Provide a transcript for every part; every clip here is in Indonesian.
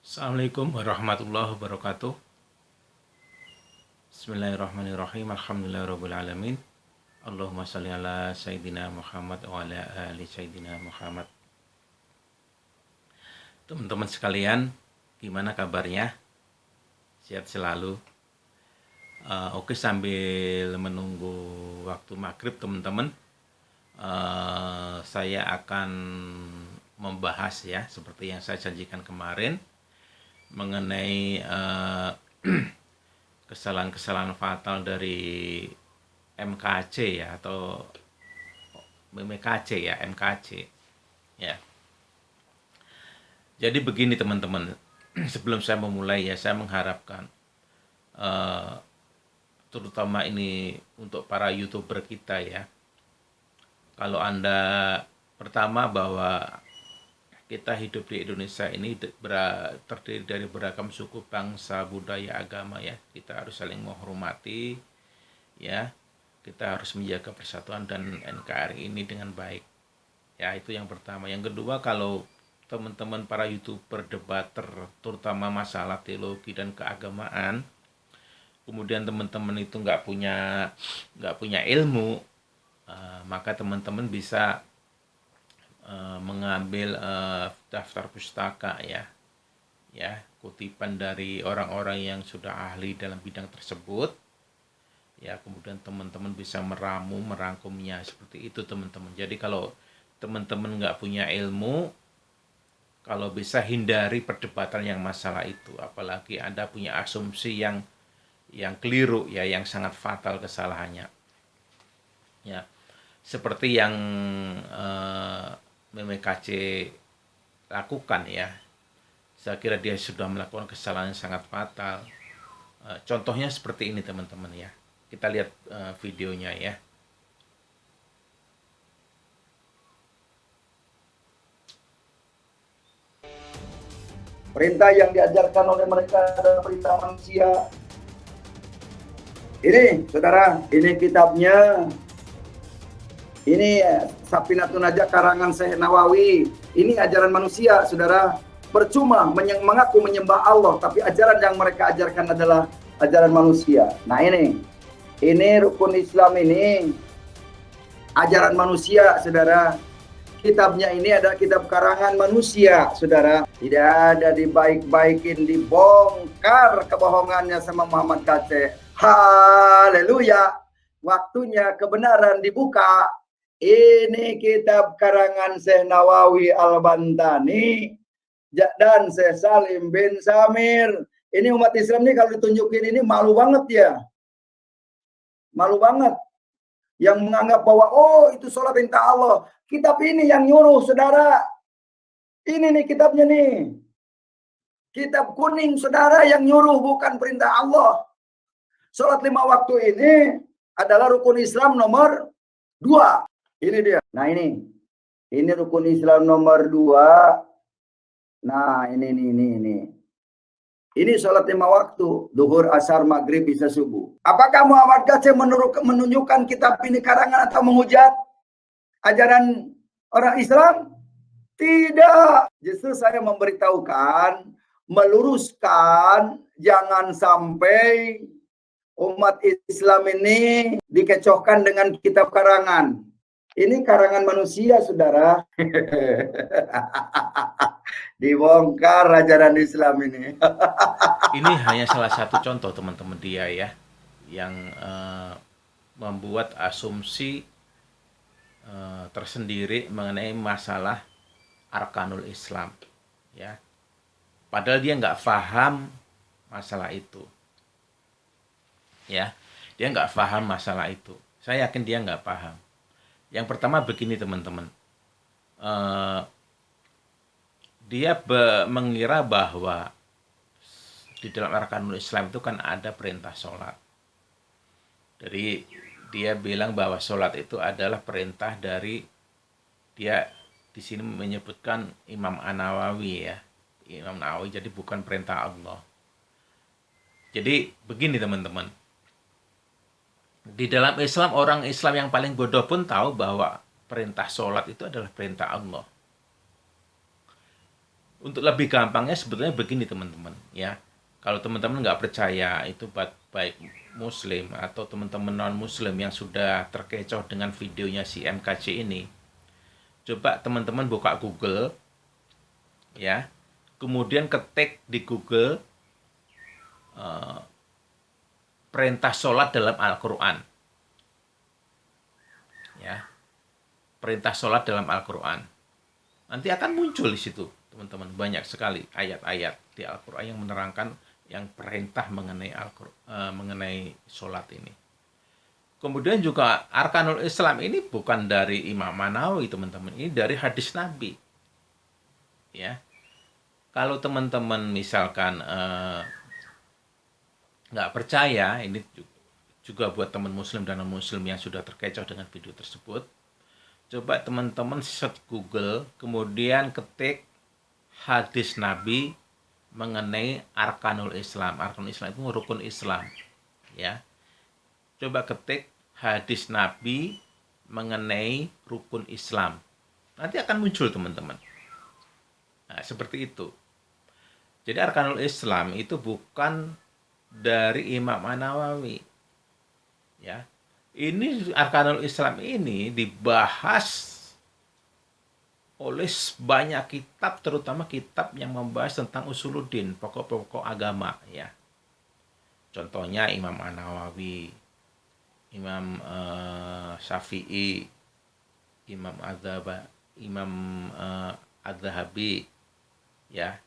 Assalamualaikum warahmatullahi wabarakatuh. Bismillahirrahmanirrahim. Alhamdulillahirrahmanirrahim. Allahumma salli ala Sayyidina Muhammad wa ala ali Sayyidina Muhammad. Teman-teman sekalian, gimana kabarnya? Sehat selalu? Oke, sambil menunggu waktu maghrib teman-teman, saya akan membahas ya, seperti yang saya janjikan kemarin, mengenai kesalahan-kesalahan fatal dari MKC ya, atau MKC ya, MKC ya. Jadi begini teman-teman, sebelum saya memulai ya, saya mengharapkan terutama ini untuk para YouTuber kita ya. Kalau Anda pertama bahwa kita hidup di Indonesia ini terdiri dari beragam suku, bangsa, budaya, agama ya. Kita harus saling menghormati ya. Kita harus menjaga persatuan dan NKRI ini dengan baik. Ya, itu yang pertama. Yang kedua, kalau teman-teman para YouTuber debater terutama masalah teologi dan keagamaan, kemudian teman-teman itu nggak punya ilmu, maka teman-teman bisa mengambil daftar pustaka ya, kutipan dari orang-orang yang sudah ahli dalam bidang tersebut ya, kemudian teman-teman bisa merangkumnya seperti itu teman-teman. Jadi kalau teman-teman nggak punya ilmu, kalau bisa hindari perdebatan yang masalah itu, apalagi Anda punya asumsi yang keliru ya, yang sangat fatal kesalahannya ya, seperti yang MKC lakukan ya. Saya kira dia sudah melakukan kesalahan yang sangat fatal. Contohnya seperti ini teman-teman ya. Kita lihat videonya ya. Perintah yang diajarkan oleh mereka adalah perintah manusia. Ini, saudara, ini kitabnya. Ini Safinatun Najah karangan Syekh Nawawi. Ini ajaran manusia, saudara. Percuma mengaku menyembah Allah, tapi ajaran yang mereka ajarkan adalah ajaran manusia. Nah ini rukun Islam ini ajaran manusia, saudara. Kitabnya ini adalah kitab karangan manusia, saudara. Tidak ada dibaik-baikin, dibongkar kebohongannya sama Muhammad KC. Haleluya. Waktunya kebenaran dibuka. Ini kitab karangan Syekh Nawawi Al-Bantani dan Syekh Salim bin Samir. Ini umat Islam ini kalau ditunjukin ini malu banget ya. Malu banget. Yang menganggap bahwa oh itu sholat perintah Allah. Kitab ini yang nyuruh, saudara. Ini nih kitabnya nih. Kitab kuning, saudara, yang nyuruh, bukan perintah Allah. Sholat 5 waktu ini adalah rukun Islam nomor 2. Ini dia. Nah ini rukun Islam nomor 2. Nah ini. Ini sholat 5 waktu, duhur, asar, maghrib, isya, subuh. Apakah Muhammad KC menunjukkan kitab ini karangan atau menghujat ajaran orang Islam? Tidak. Justru saya memberitahukan, meluruskan, jangan sampai umat Islam ini dikecohkan dengan kitab karangan. Ini karangan manusia, saudara. Dibongkar ajaran Islam ini. Ini hanya salah satu contoh teman-teman dia ya, yang membuat asumsi tersendiri mengenai masalah arkanul Islam ya. Padahal dia nggak paham masalah itu ya, dia nggak paham masalah itu. Saya yakin dia nggak paham. Yang pertama begini teman-teman, dia mengira bahwa di dalam arkanul Islam itu kan ada perintah sholat. Jadi dia bilang bahwa sholat itu adalah perintah dari, dia di sini menyebutkan Imam An-Nawawi ya, Imam Nawawi, jadi bukan perintah Allah. Jadi begini teman-teman, di dalam Islam, orang Islam yang paling bodoh pun tahu bahwa perintah sholat itu adalah perintah Allah. Untuk lebih gampangnya sebetulnya begini teman-teman ya. Kalau teman-teman nggak percaya itu baik Muslim atau teman-teman non Muslim yang sudah terkecoh dengan videonya si MKC ini, coba teman-teman buka Google ya, kemudian ketik di Google perintah sholat dalam Al-Quran ya, perintah sholat dalam Al-Quran. Nanti akan muncul di situ teman-teman banyak sekali ayat-ayat di Al-Quran yang menerangkan yang perintah mengenai sholat ini. Kemudian juga Arkanul Islam ini bukan dari Imam Manawi teman-teman, ini dari hadis Nabi ya. Kalau teman-teman misalkan nggak percaya, ini juga buat teman Muslim dan non Muslim yang sudah terkecoh dengan video tersebut, coba teman-teman search Google, kemudian ketik hadis Nabi mengenai Arkanul Islam. Arkanul Islam itu rukun Islam ya. Coba ketik hadis Nabi mengenai rukun Islam, nanti akan muncul teman-teman. Nah, seperti itu. Jadi Arkanul Islam itu bukan dari Imam An-Nawawi ya. Ini Arkanul Islam ini dibahas oleh banyak kitab, terutama kitab yang membahas tentang usuluddin, pokok-pokok agama ya. Contohnya Imam An-Nawawi, Imam Syafi'i, Imam Az-Zahabi ya.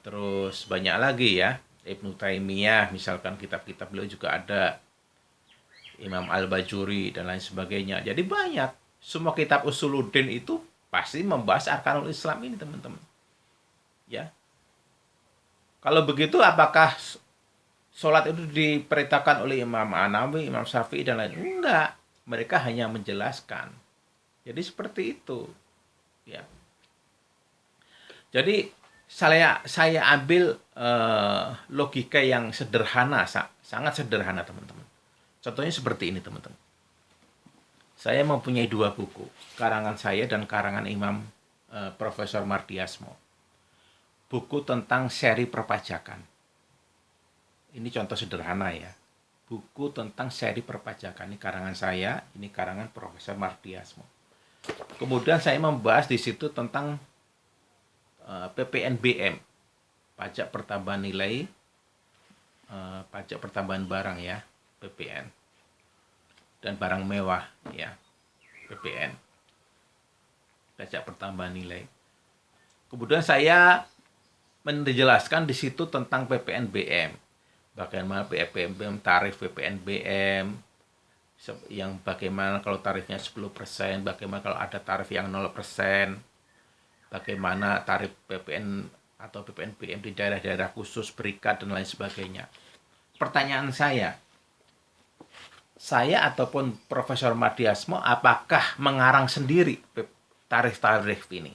Terus banyak lagi ya, Ibnu Taimiyah misalkan, kitab-kitab beliau juga ada, Imam Al-Bajuri dan lain sebagainya. Jadi banyak, semua kitab usuluddin itu pasti membahas Arkanul Islam ini teman-teman ya. Kalau begitu apakah sholat itu diperintahkan oleh Imam An-Nawawi, Imam Syafi'i dan lain? Enggak, mereka hanya menjelaskan. Jadi seperti itu ya. Jadi saya ambil logika yang sederhana, sangat sederhana teman-teman. Contohnya seperti ini teman-teman. Saya mempunyai 2 buku, karangan saya dan karangan Imam Profesor Mardiasmo. Buku tentang seri perpajakan. Ini contoh sederhana ya. Buku tentang seri perpajakan, ini karangan saya, ini karangan Profesor Mardiasmo. Kemudian saya membahas di situ tentang PPNBM, pajak pertambahan nilai, pajak pertambahan barang ya, PPN. Dan barang mewah ya, PPN, pajak pertambahan nilai. Kemudian saya menjelaskan di situ tentang PPNBM, bagaimana PPNBM, tarif PPNBM, yang bagaimana kalau tarifnya 10%, bagaimana kalau ada tarif yang 0%, bagaimana tarif PPN atau PPNBM di daerah-daerah khusus, berikat dan lain sebagainya. Pertanyaan saya ataupun Profesor Mardiasmo apakah mengarang sendiri tarif-tarif ini?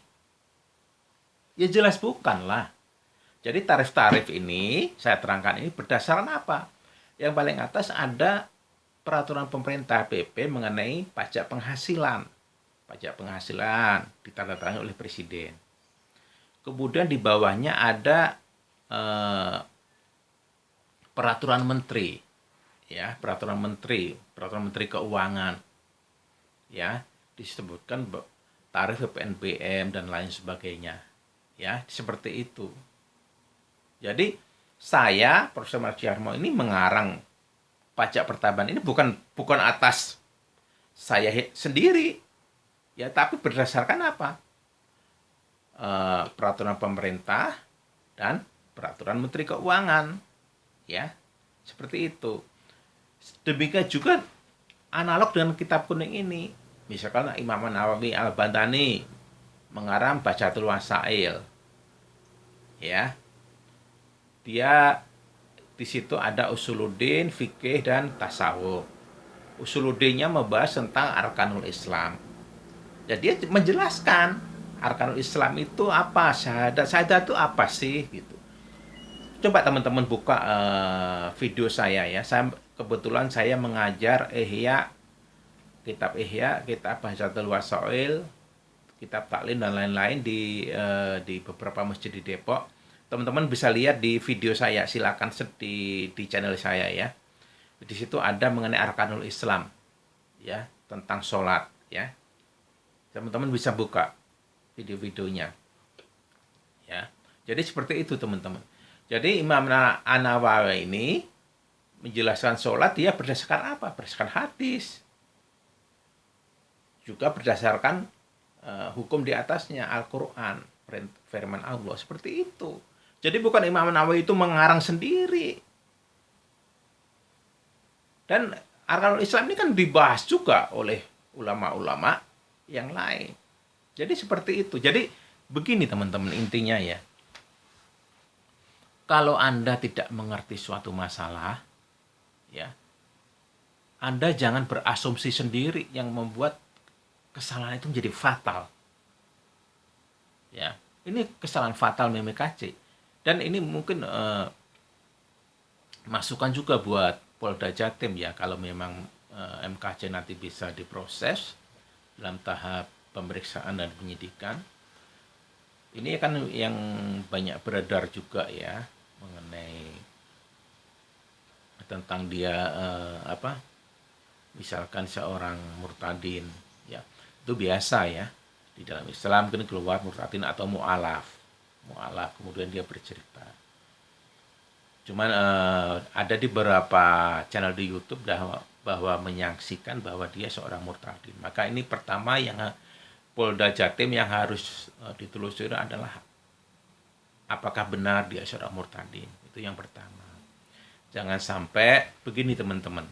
Ya jelas bukanlah. Jadi tarif-tarif ini saya terangkan ini berdasarkan apa? Yang paling atas ada peraturan pemerintah PP mengenai pajak penghasilan. Pajak penghasilan ditandatangani oleh Presiden. Kemudian di bawahnya ada peraturan menteri. Ya, peraturan menteri keuangan ya, disebutkan tarif PPNBM dan lain sebagainya ya, seperti itu. Jadi saya Profesor Mardiasmo ini mengarang pajak pertambahan ini bukan atas saya sendiri ya, tapi berdasarkan apa, peraturan pemerintah dan peraturan menteri keuangan ya, seperti itu. Demikian juga analog dengan kitab kuning ini. Misalkan Imam Nawawi Al-Bantani mengarang Bajatul Wasail. Ya. Dia di situ ada usuluddin, fikih dan tasawuf. Usuluddinnya membahas tentang Arkanul Islam. Jadi dia menjelaskan Arkanul Islam itu apa, syahadat itu apa sih gitu. Coba teman-teman buka video saya ya. Kebetulan saya mengajar Ihya, kitab Ihya, kitab Bajatul Wasail, kitab taklim dan lain-lain di beberapa masjid di Depok. Teman-teman bisa lihat di video saya, silakan di channel saya ya. Di situ ada mengenai arkanul Islam ya, tentang sholat ya. Teman-teman bisa buka video-videonya ya. Jadi seperti itu teman-teman. Jadi Imam An-Nawawi ini menjelaskan sholat dia berdasarkan apa? Berdasarkan hadis. Juga berdasarkan hukum di atasnya, Al-Quran, firman Allah, seperti itu. Jadi bukan Imam Nawawi itu mengarang sendiri. Dan arkanul Islam ini kan dibahas juga oleh ulama-ulama yang lain. Jadi seperti itu. Jadi begini teman-teman, intinya ya. Kalau Anda tidak mengerti suatu masalah, ya, Anda jangan berasumsi sendiri yang membuat kesalahan itu menjadi fatal. Ya, ini kesalahan fatal MMKC. Dan ini mungkin masukan juga buat Polda Jatim ya, kalau memang MKC nanti bisa diproses dalam tahap pemeriksaan dan penyidikan. Ini kan yang banyak beredar juga ya mengenai tentang dia misalkan seorang murtadin ya, itu biasa ya di dalam Islam kan keluar murtadin atau mu'alaf kemudian dia bercerita. Cuman ada di beberapa channel di YouTube bahwa menyaksikan bahwa dia seorang murtadin. Maka ini pertama yang Polda Jatim yang harus ditelusuri adalah apakah benar dia seorang murtadin. Itu yang pertama. Jangan sampai begini teman-teman.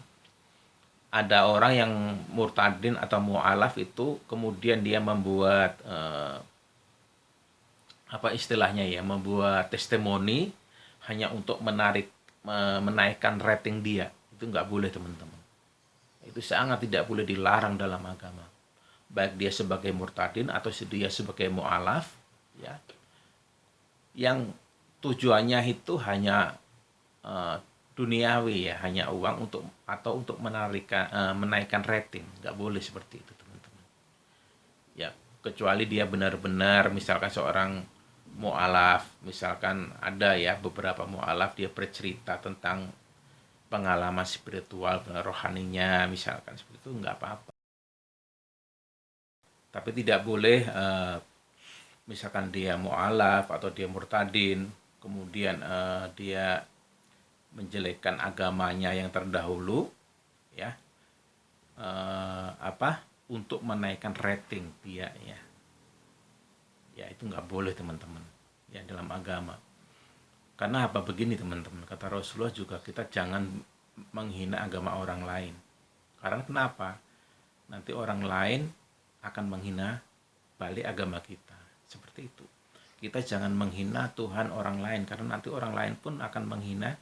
Ada orang yang murtadin atau mu'alaf itu kemudian dia membuat membuat testimoni hanya untuk menaikkan rating dia. Itu nggak boleh teman-teman. Itu sangat tidak boleh, dilarang dalam agama. Baik dia sebagai murtadin atau dia sebagai mu'alaf ya, yang tujuannya itu hanya duniawi ya, hanya uang untuk menaikkan rating. Nggak boleh seperti itu teman-teman ya, kecuali dia benar-benar misalkan seorang mu'alaf, misalkan ada ya beberapa mu'alaf dia bercerita tentang pengalaman spiritual rohaninya misalkan seperti itu, nggak apa-apa. Tapi tidak boleh misalkan dia mu'alaf atau dia murtadin kemudian dia menjelekkan agamanya yang terdahulu ya, untuk menaikkan rating dia ya itu nggak boleh teman-teman ya dalam agama. Karena apa? Begini teman-teman, kata Rasulullah juga, kita jangan menghina agama orang lain. Karena kenapa? Nanti orang lain akan menghina balik agama kita. Seperti itu. Kita jangan menghina Tuhan orang lain, karena nanti orang lain pun akan menghina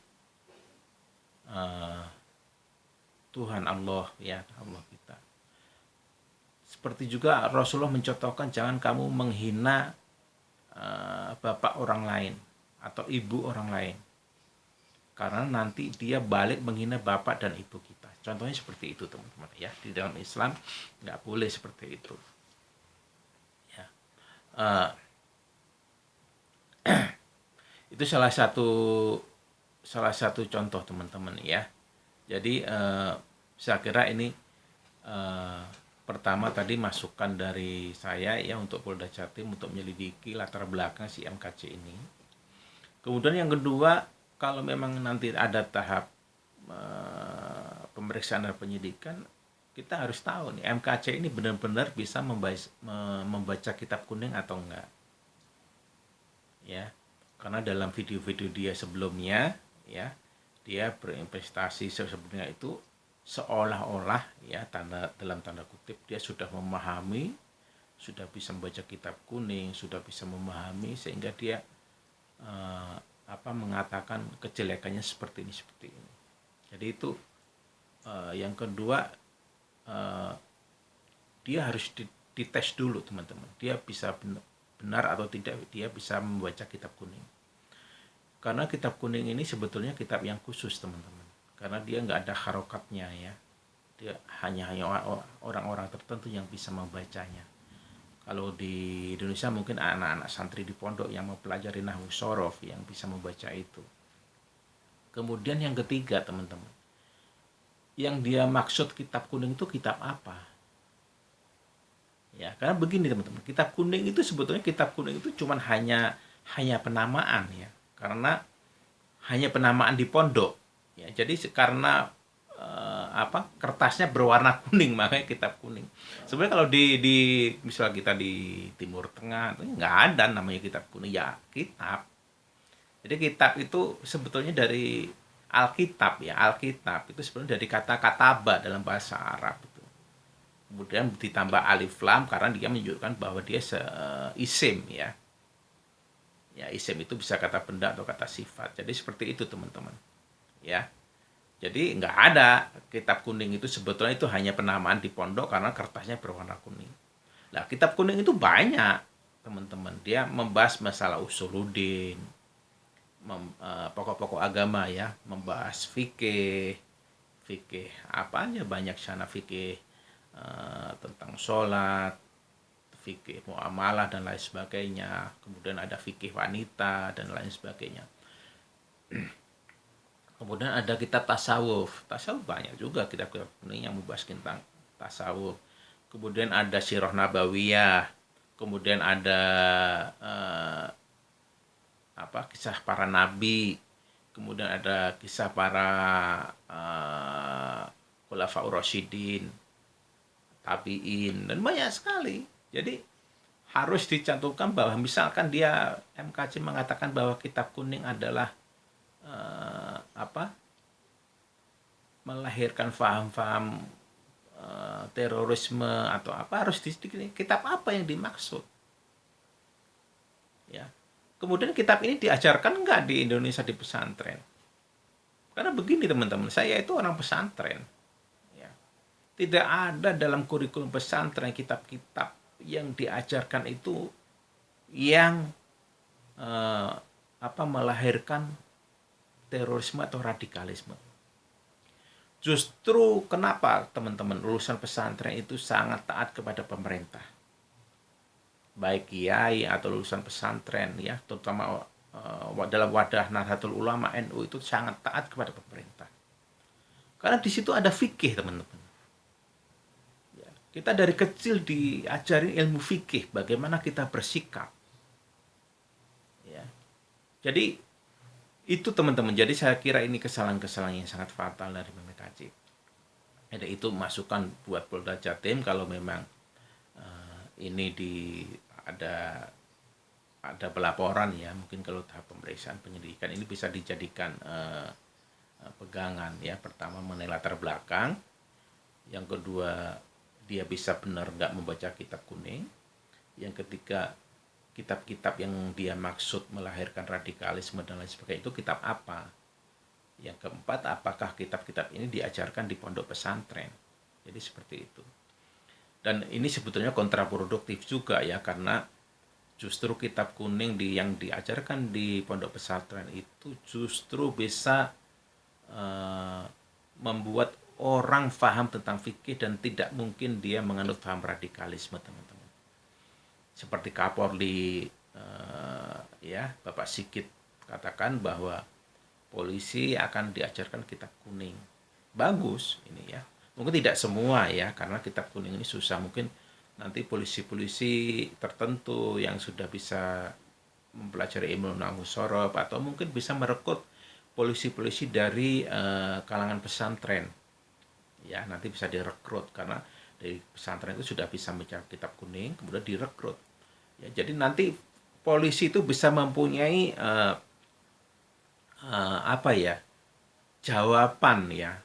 Tuhan Allah ya, Allah kita. Seperti juga Rasulullah mencontohkan, jangan kamu menghina bapak orang lain atau ibu orang lain, karena nanti dia balik menghina bapak dan ibu kita. Contohnya seperti itu teman-teman ya, di dalam Islam nggak boleh seperti itu ya. Itu salah satu contoh teman-teman ya. Jadi saya kira ini pertama tadi masukan dari saya ya untuk Polda Jatim untuk menyelidiki latar belakang si MKC ini. Kemudian yang kedua, kalau memang nanti ada tahap pemeriksaan dan penyidikan, kita harus tahu nih MKC ini benar-benar bisa membaca kitab kuning atau enggak. Ya. Karena dalam video-video dia sebelumnya ya, dia berinvestasi sebelumnya itu seolah-olah ya, dalam tanda kutip dia sudah memahami, sudah bisa membaca kitab kuning, sudah bisa memahami sehingga dia mengatakan kejelekannya seperti ini. Jadi itu yang kedua, dia harus dites dulu teman-teman. Dia bisa benar atau tidak dia bisa membaca kitab kuning. Karena kitab kuning ini sebetulnya kitab yang khusus teman-teman. Karena dia nggak ada harokatnya ya. Dia hanya orang-orang tertentu yang bisa membacanya. Kalau di Indonesia mungkin anak-anak santri di pondok yang mempelajari nahwu sorof yang bisa membaca itu. Kemudian yang ketiga teman-teman, yang dia maksud kitab kuning itu kitab apa? Ya, karena begini teman-teman, kitab kuning itu sebetulnya kitab kuning itu cuman hanya penamaan ya, karena hanya penamaan di pondok. Ya, jadi karena kertasnya berwarna kuning makanya kitab kuning. Sebenarnya kalau di misal kita di Timur Tengah itu nggak ada namanya kitab kuning ya kitab. Jadi kitab itu sebetulnya dari Alkitab ya, Alkitab itu sebenarnya dari kata kataba dalam bahasa Arab itu. Kemudian ditambah alif lam karena dia menunjukkan bahwa dia isim ya. Ya, isim itu bisa kata benda atau kata sifat. Jadi seperti itu teman-teman. Ya. Jadi nggak ada kitab kuning itu sebetulnya itu hanya penamaan di pondok karena kertasnya berwarna kuning. Nah, kitab kuning itu banyak teman-teman. Dia membahas masalah usuluddin, pokok-pokok agama ya, membahas fikih, fikih apa aja banyak sana fikih tentang sholat, fikih muamalah dan lain sebagainya. Kemudian ada fikih wanita dan lain sebagainya. Kemudian ada kitab tasawuf. Tasawuf banyak juga kitab-kitab kuning yang membahas tentang tasawuf. Kemudian ada Sirah Nabawiyah. Kemudian ada kisah para nabi. Kemudian ada kisah para Khulafaur Rasyidin, tabi'in, dan banyak sekali. Jadi harus dicantumkan bahwa misalkan dia MKC mengatakan bahwa kitab kuning adalah melahirkan faham-faham terorisme atau apa, harus kitab apa yang dimaksud ya. Kemudian kitab ini diajarkan nggak di Indonesia di pesantren? Karena begini teman-teman, saya itu orang pesantren ya. Tidak ada dalam kurikulum pesantren kitab-kitab yang diajarkan itu yang melahirkan terorisme atau radikalisme. Justru kenapa teman-teman lulusan pesantren itu sangat taat kepada pemerintah, baik kiai atau lulusan pesantren ya, terutama dalam wadah Nahdlatul Ulama NU itu sangat taat kepada pemerintah, karena di situ ada fikih teman-teman ya, kita dari kecil diajarin ilmu fikih, bagaimana kita bersikap ya. Jadi itu teman-teman, jadi saya kira ini kesalahan-kesalahan yang sangat fatal dari PMKJ. Ada itu masukan buat Polda Jatim kalau memang ini ada pelaporan ya, mungkin kalau tahap pemeriksaan penyidikan ini bisa dijadikan pegangan ya. Pertama mengenai latar belakang, yang kedua dia bisa benar nggak membaca kitab kuning, yang ketiga kitab-kitab yang dia maksud melahirkan radikalisme dan lain sebagainya itu kitab apa, yang keempat apakah kitab-kitab ini diajarkan di pondok pesantren. Jadi seperti itu. Dan ini sebetulnya kontraproduktif juga ya, karena justru kitab kuning yang diajarkan di pondok pesantren itu justru bisa membuat orang paham tentang fikih dan tidak mungkin dia menganut paham radikalisme teman-teman. Seperti Kapolri Bapak Sigit katakan bahwa polisi akan diajarkan kitab kuning. Bagus ini ya. Mungkin tidak semua ya, karena kitab kuning ini susah. Mungkin nanti polisi-polisi tertentu yang sudah bisa mempelajari ilmu nahwu sorof, atau mungkin bisa merekrut polisi-polisi dari kalangan pesantren. Ya, nanti bisa direkrut karena dari pesantren itu sudah bisa membaca kitab kuning, kemudian direkrut. Ya, jadi nanti polisi itu bisa mempunyai jawaban ya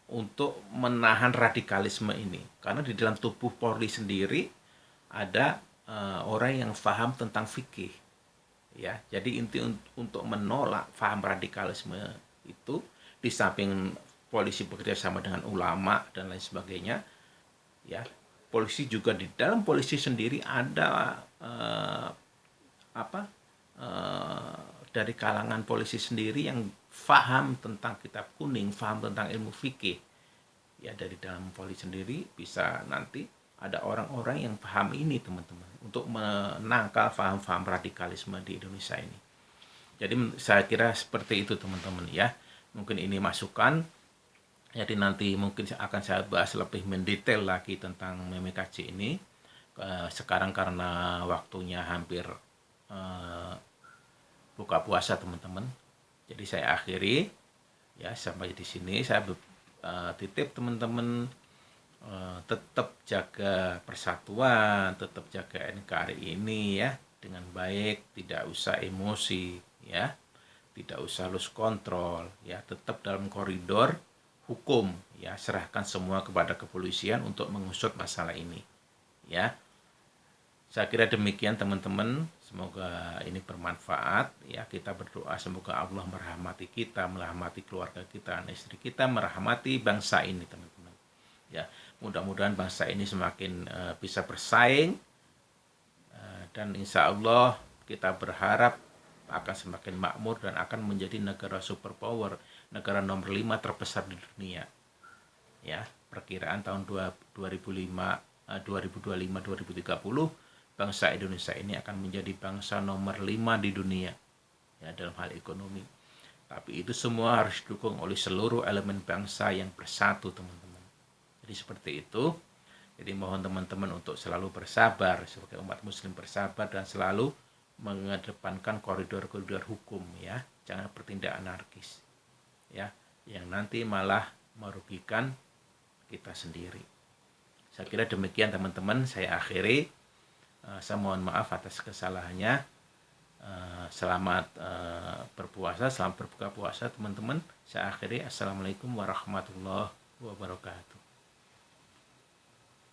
untuk menahan radikalisme ini, karena di dalam tubuh Polri sendiri ada orang yang paham tentang fikih ya. Jadi inti untuk menolak paham radikalisme itu, di samping polisi bekerja sama dengan ulama dan lain sebagainya ya, polisi juga di dalam polisi sendiri ada dari kalangan polisi sendiri yang faham tentang kitab kuning, faham tentang ilmu fikih ya. Dari dalam polisi sendiri bisa nanti ada orang-orang yang paham ini teman-teman, untuk menangkal paham-paham radikalisme di Indonesia ini. Jadi saya kira seperti itu teman-teman ya. Mungkin ini masukan. Jadi nanti mungkin akan saya bahas lebih mendetail lagi tentang MMKJ ini. Sekarang karena waktunya hampir buka puasa teman-teman. Jadi saya akhiri ya sampai di sini. Saya titip teman-teman tetap jaga persatuan, tetap jaga NKRI ini ya dengan baik, tidak usah emosi ya. Tidak usah lose kontrol ya, tetap dalam koridor hukum ya, serahkan semua kepada kepolisian untuk mengusut masalah ini ya. Saya kira demikian teman-teman, semoga ini bermanfaat ya. Kita berdoa semoga Allah merahmati kita, merahmati keluarga kita, istri kita, merahmati bangsa ini teman-teman ya. Mudah-mudahan bangsa ini semakin bisa bersaing dan insya Allah kita berharap akan semakin makmur dan akan menjadi negara superpower, negara nomor 5 terbesar di dunia. Ya, perkiraan tahun 2025-2030 bangsa Indonesia ini akan menjadi bangsa nomor 5 di dunia ya dalam hal ekonomi. Tapi itu semua harus didukung oleh seluruh elemen bangsa yang bersatu, teman-teman. Jadi seperti itu. Jadi mohon teman-teman untuk selalu bersabar sebagai umat muslim, bersabar dan selalu mengedepankan koridor-koridor hukum ya, jangan bertindak anarkis ya, yang nanti malah merugikan kita sendiri. Saya kira demikian teman-teman, saya akhiri. Saya mohon maaf atas kesalahannya. Selamat berpuasa, selamat berbuka puasa teman-teman. Saya akhiri. Assalamualaikum warahmatullahi wabarakatuh.